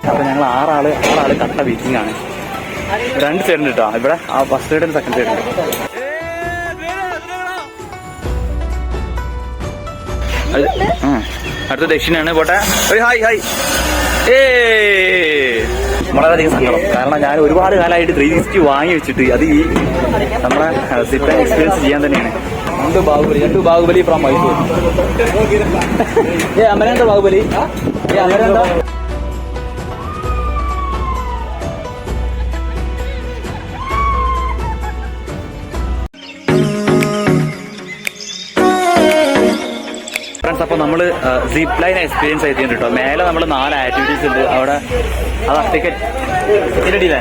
അപ്പൊ ഞങ്ങൾ ആറാള് കട്ട വെയിറ്റിംഗ് ആണ്. 2 സൈഡ് ഉണ്ട് കേട്ടോ. ഇവിടെ ആ ഫസ്റ്റ് സൈഡ് സെക്കൻഡ് സൈഡ് ഉണ്ട്. അടുത്ത ദക്ഷിണാണ്. പോട്ടെ. Hi hi. വളരെയധികം സങ്കടം. കാരണം ഞാൻ ഒരുപാട് കാലമായിട്ട് 360 വാങ്ങി വെച്ചിട്ട് അത് ഈ നമ്മളെ സിപ്പ് എക്സ്പീരിയൻസ് ചെയ്യാൻ തന്നെയാണ്. 2 ബാഹുബലി ഫ്രം മൈസൂർ. അമരന്ത ബാഹുബലി. അമരന്ത ഫ്രണ്ട്സ്. അപ്പോൾ നമ്മൾ സിപ്പ് ലൈൻ എക്സ്പീരിയൻസ് ചെയ്തിട്ടുണ്ട് കേട്ടോ. മേലെ നമ്മൾ 4 ആക്ടിവിറ്റീസ് ഉണ്ട്. അവിടെ അതാ ടിക്കറ്റില്ലേ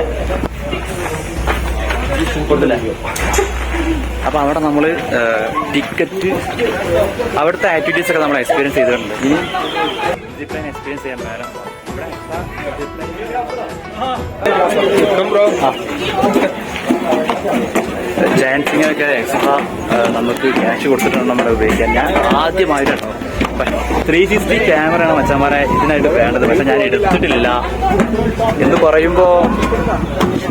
കൊടുത്തില്ലേ. അപ്പോൾ അവിടെ നമ്മൾ ടിക്കറ്റ് അവിടുത്തെ ആക്ടിവിറ്റീസ് ഒക്കെ നമ്മൾ എക്സ്പീരിയൻസ് ചെയ്തിട്ടുണ്ട്. ഇനി സിപ്പ് ലൈൻ എക്സ്പീരിയൻസ് ചെയ്യാൻ മേലെ ഡാൻസിങ്ങിനൊക്കെ എക്സ്ട്രാ നമുക്ക് ക്യാഷ് കൊടുത്തിട്ടുണ്ട് നമ്മൾ ഉപയോഗിക്കാൻ. ഞാൻ ആദ്യമായിട്ടാണ് 360 ക്യാമറയാണ് മച്ചന്മാരെ ഇതിനായിട്ട് വേണ്ടത്. പക്ഷെ ഞാൻ എടുത്തിട്ടില്ല എന്ന് പറയുമ്പോൾ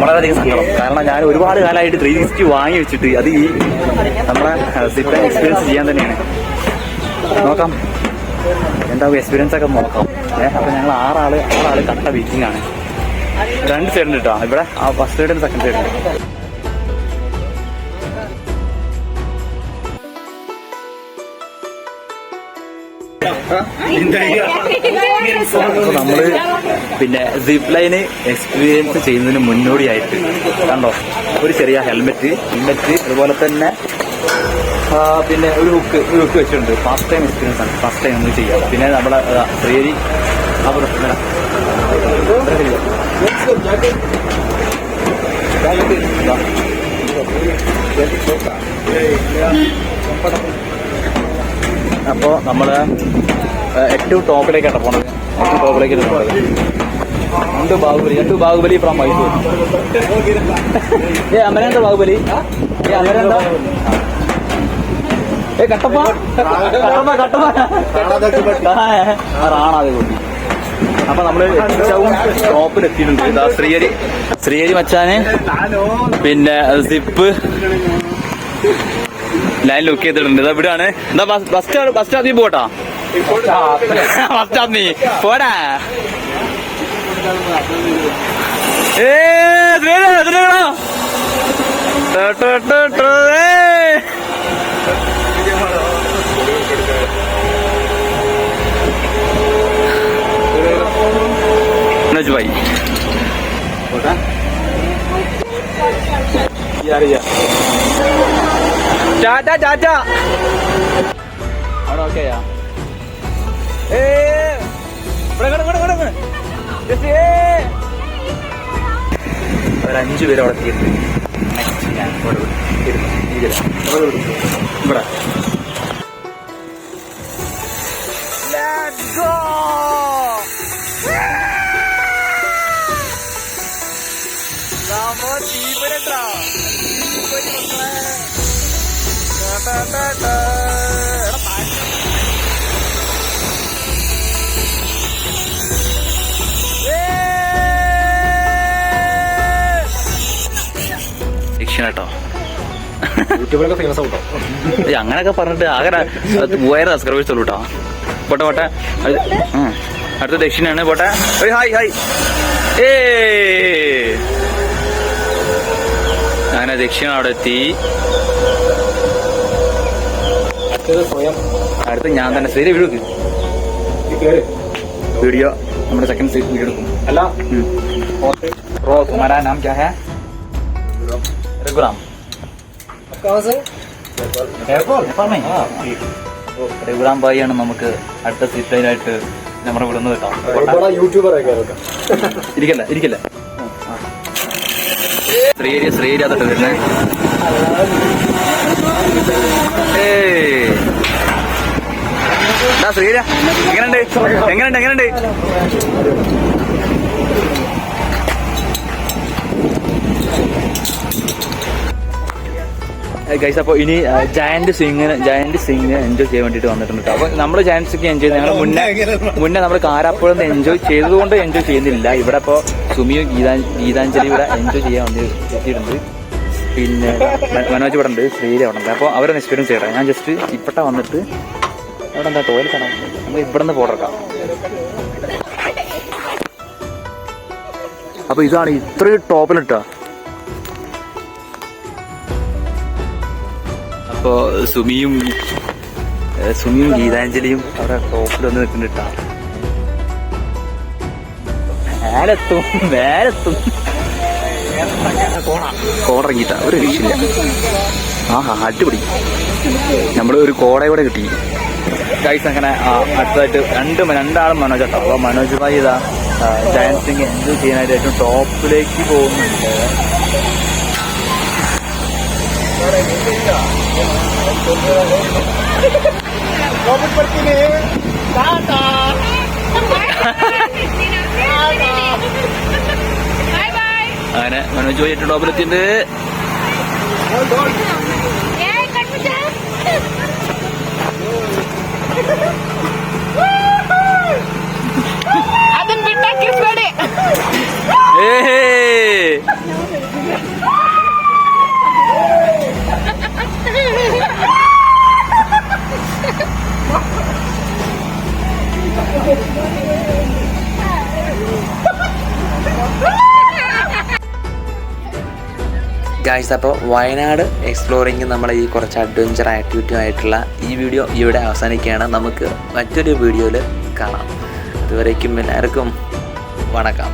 വളരെയധികം സങ്കടം. കാരണം ഞാൻ ഒരുപാട് കാലമായിട്ട് 360 വാങ്ങി വെച്ചിട്ട് അത് ഈ നമ്മളെ സിപ്പ് എക്സ്പീരിയൻസ് ചെയ്യാൻ തന്നെയാണ്. നോക്കാം എന്താവും എക്സ്പീരിയൻസ് ഒക്കെ നോക്കാം. അപ്പൊ ഞങ്ങൾ ആറാള് കട്ട വെയിറ്റിംഗ് ആണ്. 2 സൈഡ് ഉണ്ട് കേട്ടോ. ഇവിടെ ആ ഫസ്റ്റ് സൈഡ് സെക്കൻഡ് സൈഡ് ഉണ്ട്. നമ്മള് പിന്നെ സിപ്പ് ലൈന് എക്സ്പീരിയൻസ് ചെയ്യുന്നതിന് മുന്നോടിയായിട്ട് കണ്ടോ ഒരു ചെറിയ ഹെൽമെറ്റ് അതുപോലെ തന്നെ പിന്നെ ഒരു ഹുക്ക് വെച്ചിട്ടുണ്ട്. ഫസ്റ്റ് ടൈം എക്സ്പീരിയൻസ് ആണ്. ഫസ്റ്റ് ടൈം നമ്മൾ ചെയ്യാം. പിന്നെ നമ്മളെ ശ്രീരി അപ്പോ നമ്മള് ഏറ്റവും ടോപ്പിലേക്കാണ് പോണത്. ഏറ്റവും ടോപ്പിലേക്ക് പോണത് 2 ബാഹുബലി ഫ്രം മൈസൂർ. അമരന്ത ബാഹുബലി. അമരന്ത കട്ടപ്പ റാണാതെ കൂട്ടി. അപ്പൊ നമ്മള് ഏറ്റവും ടോപ്പിലെത്തിയിട്ടുണ്ട്. ശ്രീഹരി മച്ചാന് പിന്നെ സിപ്പ് ലൈൻ ലുക്ക് ചെയ്തിട്ടുണ്ട്. ഇതാ ഇവിടെയാണ്. എന്താ ബസ് സ്റ്റാപ്പിൽ പോട്ടാ. ബസ് സ്റ്റാപ്പ് നീ പോടാ. ഭായി ടാറ്റ അവിടെ ഓക്കെയാ. ഒരു 5 പേര് അവിടെ എത്തിയിട്ടുണ്ട്. നെക്സ്റ്റ് ഞാൻ ഇവിടെ കേട്ടോ. അങ്ങനെയൊക്കെ പറഞ്ഞിട്ട് ആകെ 3000 സബ്സ്ക്രൈബേഴ്സ് ഉള്ളൂ കേട്ടോ. പോട്ടെ. അടുത്ത ദക്ഷിണാണ്. പോട്ടെ. Hi hi. അങ്ങനെ ദക്ഷിണ അവിടെ എത്തി. അടുത്ത് ഞാൻ തന്നെ ശരി വീഡിയോ നമ്മുടെ സെക്കൻഡ് വീഡിയോ എടുക്കും. അല്ല तुम्हारा नाम क्या है? रघुराम. രഘുറാം ഭായിയാണ് നമുക്ക് അടുത്ത സീറ്റായിട്ട് നമ്മുടെ വിടുന്നത് കേട്ടോ. ഇരിക്കല്ല ശ്രീരി അതൊട്ട് വരുന്നേ. ശ്രീര എങ്ങനെയുണ്ട്? ഗൈസ് അപ്പോൾ ഇനി ജയന്റ് സ്വിങ് എൻജോയ് ചെയ്യാൻ വേണ്ടിയിട്ട് വന്നിട്ടുണ്ട്. അപ്പോൾ നമ്മൾ ജയന്റ് സ്വിങ് എൻജോയ് ഞങ്ങൾ മുന്നേ നമ്മൾ കാരാപ്പുഴന്ന് എൻജോയ് ചെയ്തതുകൊണ്ട് എൻജോയ് ചെയ്യുന്നില്ല. ഇവിടെ ഇപ്പോൾ സുമിയും ഗീതാഞ്ജലി ഇവിടെ എൻജോയ് ചെയ്യാൻ എത്തിയിട്ടുണ്ട്. പിന്നെ മനോജ് ഇവിടെ ഉണ്ട്, ശ്രീല അവിടെ ഉണ്ട്. അപ്പോൾ അവരൊന്ന് എക്സ്പീരിയൻസ് ചെയ്യട്ടെ. ഞാൻ ജസ്റ്റ് ഇപ്പട്ട വന്നിട്ട് അവിടെ എന്താ ടോയ്ലറ്റ് ആണ്, നമ്മൾ ഇവിടെ നിന്ന് പോടക്കാം. അപ്പോൾ ഇതാണ് ഇത്രയും ടോപ്പിലിട്ടാ. അപ്പോൾ സുമിയും ഗീതാഞ്ജലിയും അവിടെ ടോപ്പിൽ വന്ന് നിൽക്കുന്നുണ്ടാ. മേലെത്തും കോടിറങ്ങിയിട്ട ഒരു രക്ഷയില്ല. അടിപൊളി. നമ്മൾ ഒരു കോട കൂടെ കിട്ടി ഗൈസ്. അങ്ങനെ അടുത്തതായിട്ട് രണ്ടാളും മനോജ് കേട്ടോ. അപ്പോൾ മനോജ് ഭായി ഇതാ ജയന്റ് സിംഗ് എൻജോയ് ചെയ്യാനായിട്ട് ഏറ്റവും ടോപ്പിലേക്ക് പോകുന്നുണ്ട്. അങ്ങനെ മനോജ് ഭായി ഏറ്റവും ടോപ്പിലെത്തിയിട്ടുണ്ട്. ഗൈസ്, അപ്പോൾ വയനാട് എക്സ്പ്ലോറിങ് നമ്മളെ ഈ കുറച്ച് അഡ്വഞ്ചർ ആക്ടിവിറ്റി ആയിട്ടുള്ള ഈ വീഡിയോ ഇവിടെ അവസാനിക്കുകയാണ്. നമുക്ക് മറ്റൊരു വീഡിയോയിൽ കാണാം. അതുവരേക്കും എല്ലാവർക്കും വണക്കം.